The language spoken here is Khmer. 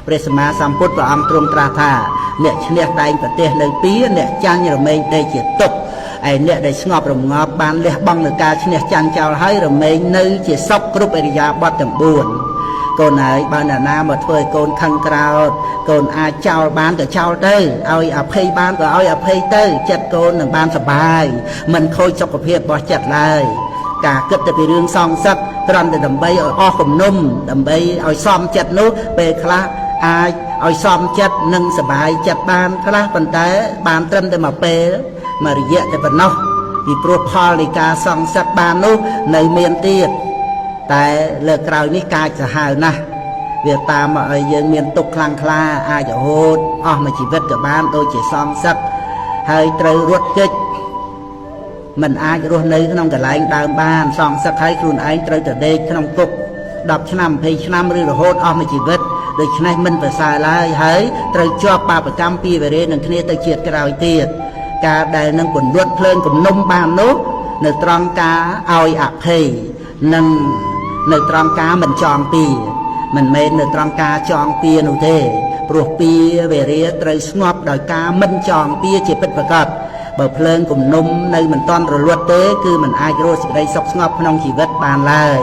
ព្រះសម្មាសម្ពុទ្ធព្រះអង្គទ្រង់ត្រាស់ថាអ្នកឈ្នះតែងប្រទេសនៅពីអ្នកចាញ់រមែងដេកជាទុកឯអ្នកដែលស្ងប់រងាប់បានលះបង់នឹងការឈ្នះចាញ់ចោលហើយរមែងនៅជាសុខគ្រប់អរិយាបថទាំង4កូនហើយបើអ្នកណាមកធ្វើឲ្យកូនខឹងក្រោធកូនអាចចោលបានក៏ចោលទៅឲ្យអភ័យបានក៏ឲ្យអភ័យទៅចិត្តកូននឹងបានសុបាយមិនខូចសុខភាពរបស់ចិត្តឡើយការគិតទៅពីរឿងសងសឹកត្រឹមតែដើម្បីឲ្យអស់គំនុំដើម្បីឲ្យសមចិត្តនោះពេលខ្លះអាចឲ្យសមចិត្តនិងសុបាយចិត្តបានខ្លះប៉ុន្តែបានត្រឹមតែមួយពេលមួយរយៈតែប៉ុណ្ណោះពីព្រោះផលនៃការសងសឹកបាននោះនៅមានទៀតតែលើក្រោយនេះកាចសាហាវណាស់វាតាមមកឲ្យយើងមានទុក្ខខ្លាំងក្លាអាចរហូតអស់មួយជីវិតក៏បានដូចជាសងសឹកហើយត្រូវរត់គេចមិនអាចរស់នៅក្នុងកន្លែងដើមបានសងសឹកឲ្យខ្លួនឯងត្រូវទៅដេកក្នុងគុក10ឆ្នាំ20ឆ្នាំឬរហូតអស់មួយជីវិតដូច្នេះមិនប្រសើរឡើយហើយត្រូវជាប់បាបកម្មពីវេរេនឹងគ្នាទៅជាតិក្រោយទៀតការដែលនឹងពន្លត់ភ្លើងគំនុំបាននោះនៅត្រង់ការឲ្យអភ័យនិងនៅត្រង់ការមិនចងពៀមិនមែននៅត្រង់ការចងពៀនោះទេព្រោះពៀវេរាត្រូវស្ងប់ដោយការមិនចងពៀជាពិតប្រាកដបើភ្លើងគំនុំនៅមិនទាន់រលត់ទេគឺមិនអាចរស់សេចក្តីសុខស្ងប់ក្នុងជីវិតបានឡើយ